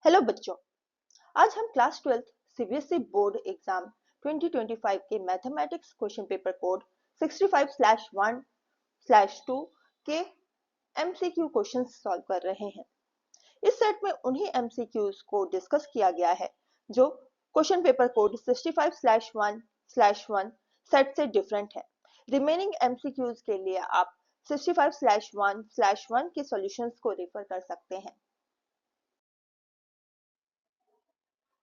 Hello बच्चों, आज हम class 12th CBSE board exam 2025 के मैथमेटिक्स क्वेश्चन पेपर कोड 65/1/2 के एमसीक्यू क्वेश्चंस सॉल्व कर रहे हैं। इस सेट में उन्हीं एमसीक्यूज को डिस्कस किया गया है जो क्वेश्चन पेपर कोड 65/1/1 सेट से डिफरेंट है। रिमेनिंग एमसीक्यूज के लिए आप 65/1/1 के सॉल्यूशंस को रेफर कर सकते हैं।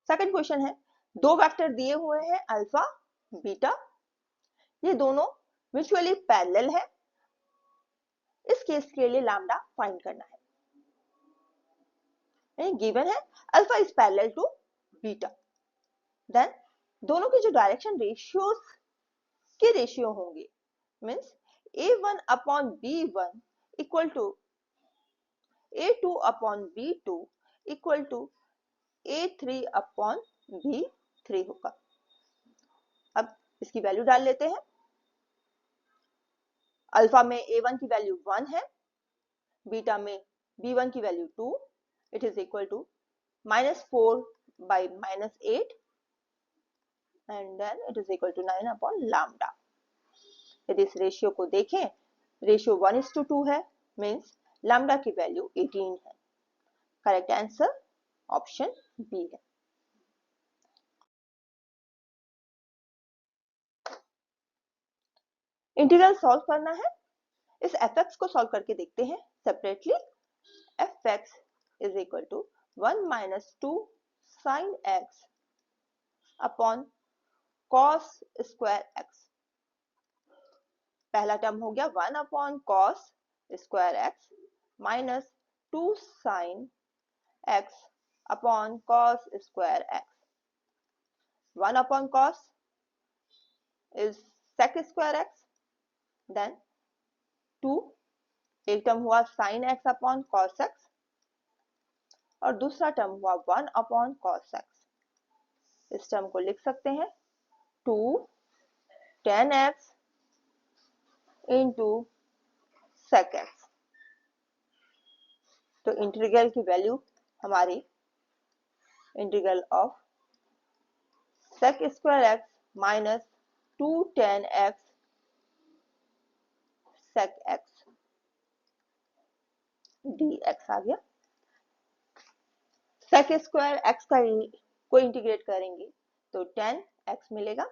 सेकंड क्वेश्चन है, दो वेक्टर दिए हुए हैं अल्फा बीटा, ये दोनों म्यूचुअली पैरेलल है। इस केस के लिए लैम्डा फाइंड करना है। गिवन है alpha is parallel to beta, then दोनों के जो डायरेक्शन रेशियोज के रेशियो होंगे means a1 upon b1 equal to a2 upon b2 equal to a3 upon b3 होगा। अब इसकी वैल्यू डाल लेते हैं। अल्फा में a1 की वैल्यू 1 है, बीटा में b1 की value 2, it is equal to -4/-8 and then it is equal to 9 upon lambda. यदि इस रेशियो को देखें, रेशियो 1:2 है, मींस लैम्डा की वैल्यू 18 है। करेक्ट आंसर ऑप्शन बी है। इंटीग्रल सॉल्व करना है। इस fx को सॉल्व करके देखते हैं separately. fx is equal to 1 - 2 sin x upon cos square x। पहला टर्म हो गया 1 upon cos square x minus 2 sin x upon cos square x। 1 upon cos is sec square x, then 2, एक term हुआ sin x upon cos x और दूसरा term हुआ 1 upon cos x। इस term को लिख सकते हैं 2 tan x into sec x। तो इंटीग्रल की वैल्यू हमारी integral of sec square x minus 2 tan x sec x dx आ गया। sec स्क्वायर x को इंटीग्रेट करेंगे तो tan x मिलेगा,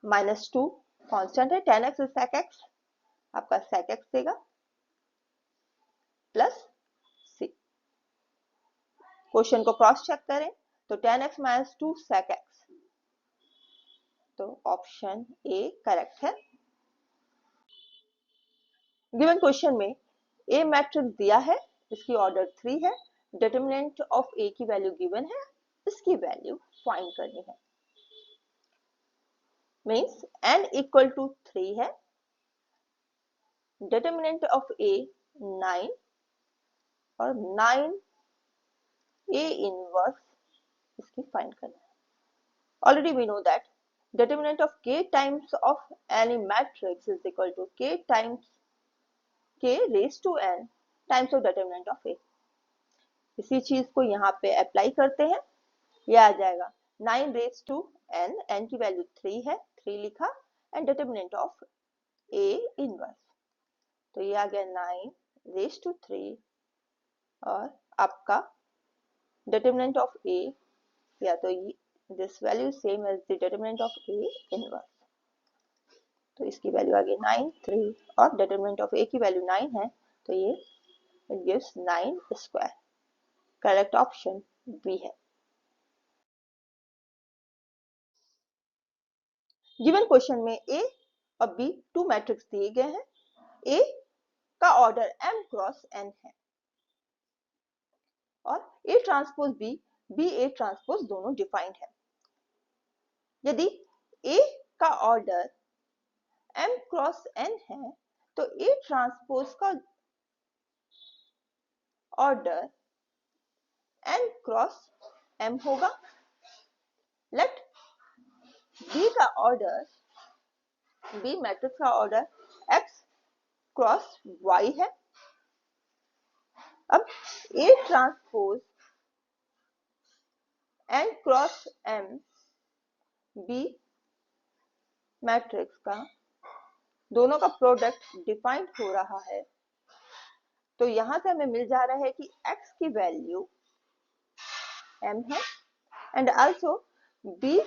-2 कांस्टेंट है, tan x sec x आपका sec x देगा प्लस c। क्वेश्चन को क्रॉस चेक करें तो tan x - 2 sec x, तो ऑप्शन ए करेक्ट है। गिवन क्वेश्चन में ए मैट्रिक्स दिया है, इसकी ऑर्डर 3 है, डिटरमिनेंट ऑफ ए की वैल्यू गिवन है, इसकी वैल्यू फाइंड करनी है। मींस n इक्वल टू 3 है, डिटरमिनेंट ऑफ ए 9 और 9 ए इनवर्स इसकी फाइंड करना है। Already we know that determinant of k times of any matrix is equal to k times k raised to n times of determinant of a। इसी चीज को यहाँ पे अप्लाई करते हैं, ये आ जाएगा 9 raised to n, n की वैल्यू 3 है, 3 लिखा and determinant of a inverse, तो ये आ गया 9 raised to 3 और आपका determinant of a या तो this value same as the determinant of a inverse, तो इसकी वैल्यू आ गई 9 3 और determinant of a की वैल्यू 9 है, तो ये it gives 9 square. Correct option B है। गिवन क्वेश्चन में ए और बी टू मैट्रिक्स दिए गए हैं। ए का ऑर्डर m क्रॉस n है और A transpose B A transpose दोनों डिफाइंड है। यदि ए का ऑर्डर m क्रॉस n है तो ए ट्रांसपोज का ऑर्डर n क्रॉस m होगा। लेट बी का ऑर्डर, बी मैट्रिक्स का ऑर्डर x क्रॉस y है। अब A transpose N cross M B matrix का दोनों का प्रोडक्ट डिफाइंड हो रहा है, तो यहां से हमें मिल जा रहा है कि x की वैल्यू m है एंड आल्सो b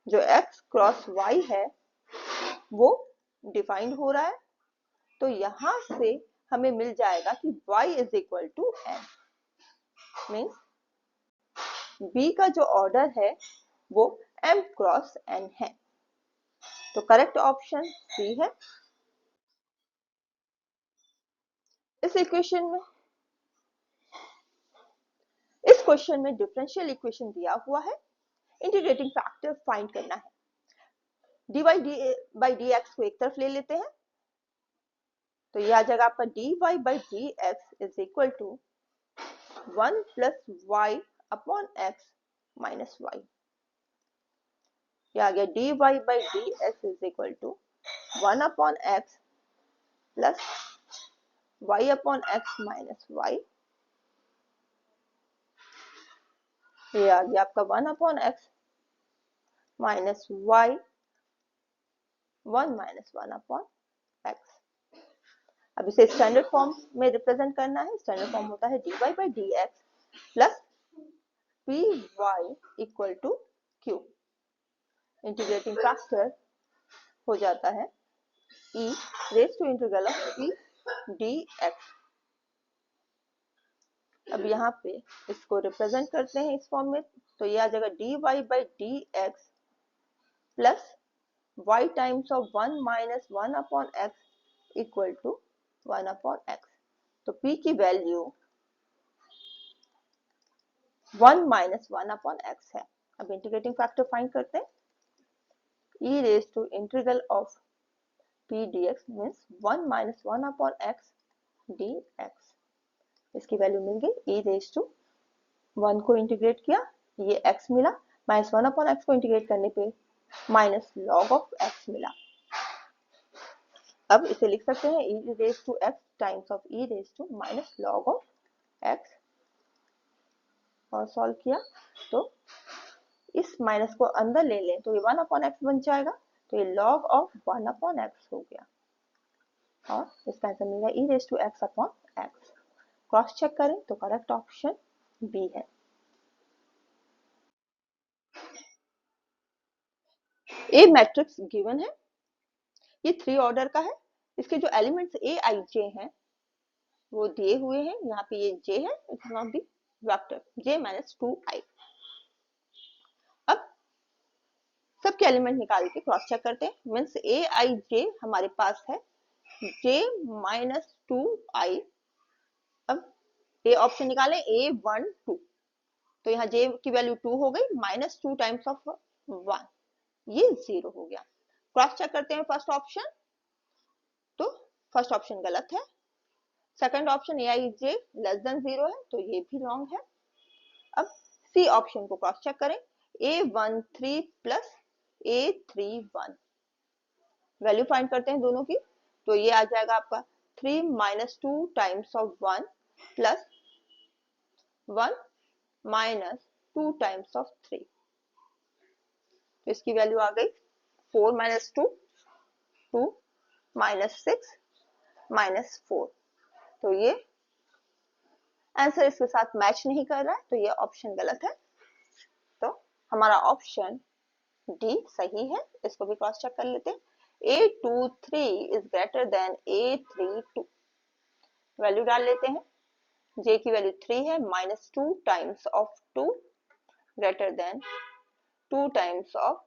जो x क्रॉस y है वो डिफाइंड हो रहा है, तो यहां से हमें मिल जाएगा कि y is equal to m। Means b का जो ऑर्डर है वो m क्रॉस n है, तो करेक्ट ऑप्शन सी है। इस इक्वेशन में इस क्वेश्चन में डिफरेंशियल इक्वेशन दिया हुआ है, इंटीग्रेटिंग फैक्टर फाइंड करना है। dy बाई dx को एक तरफ ले लेते हैं, तो यह आ जाएगा आपका dy by dx is equal to 1 plus y upon x minus y। यह आ गया dy by dx is equal to 1 upon x plus y upon x minus y। ये आ गया आपका 1 upon x minus y 1 minus 1 upon x। अब इसे standard form में रिप्रेजेंट करना है। स्टैंडर्ड फॉर्म होता है dy by dx plus py equal to q। Integrating factor हो जाता है e raise to integral of p dx। अब यहाँ पे इसको रिप्रेजेंट करते हैं इस फॉर्म में, तो ये आ जाएगा dy by dx plus y times of 1 minus 1 upon x equal to 1 upon x। तो p की वैल्यू 1 माइनस 1 अपॉन x है। अब इंटीग्रेटिंग फैक्टर फाइंड करते हैं। e raise to integral of p dx means 1 minus 1 upon x dx। इसकी value मिल गई e raise to 1 को इंटीग्रेट किया, ये x मिला, माइनस 1 अपॉन x को इंटीग्रेट करने पे माइनस लॉग ऑफ x मिला। अब इसे लिख सकते हैं e raise to x times of e raise to minus log of x, और सॉल्व किया तो इस माइनस को अंदर ले लें तो ये 1 अपॉन x बन जाएगा, तो ये लॉग ऑफ 1 अपॉन x हो गया, और इसका आंसर मिलेगा e raise to x upon x। Cross check करें तो करेक्ट ऑप्शन बी है। ए मैट्रिक्स गिवन है, ये 3 ऑर्डर का है। इसके जो एलिमेंट्स ए आई जे हैं वो दिए हुए हैं, यहाँ पे ये j है, it's not the vector j minus 2i। अब सबके एलिमेंट निकाल के क्रॉस चेक करते हैं। मीन्स ए आई जे हमारे पास है j माइनस 2i। अब ये ऑप्शन निकालें a1 2, तो यहाँ j की वैल्यू 2 हो गई, माइनस 2 टाइम्स ऑफ 1 ये 0 हो गया। क्रॉस चेक करते हैं फर्स्ट ऑप्शन, तो फर्स्ट ऑप्शन गलत है। Second option A I J less than 0 है, तो ये भी रॉन्ग है। अब सी ऑप्शन को क्रॉस चेक करें, a13 plus a31, value find करते हैं दोनों की, तो ये आ जाएगा आपका 3 minus 2 times of 1 plus 1 minus 2 times of 3, तो इसकी वैल्यू आ गई 4 माइनस 2 2 माइनस 6 माइनस 4, तो ये आंसर इसके साथ मैच नहीं कर रहा है, तो ये ऑप्शन गलत है। तो हमारा ऑप्शन डी सही है। इसको भी क्रॉस चेक कर लेते हैं। A23 is greater than A32, value डाल लेते हैं। j की वैल्यू 3 है, minus 2 times of 2 greater than 2 times of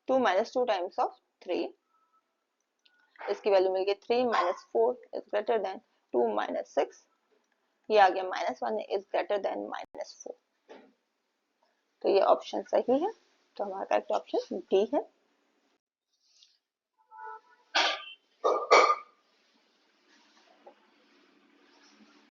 2 minus 2 times of 3। इसकी वैल्यू मिल गई 3 minus 4 is greater than 2 minus 6, ये आ गया minus 1 is greater than minus 4, तो ये ऑप्शन सही है। तो हमारा करेक्ट ऑप्शन डी है।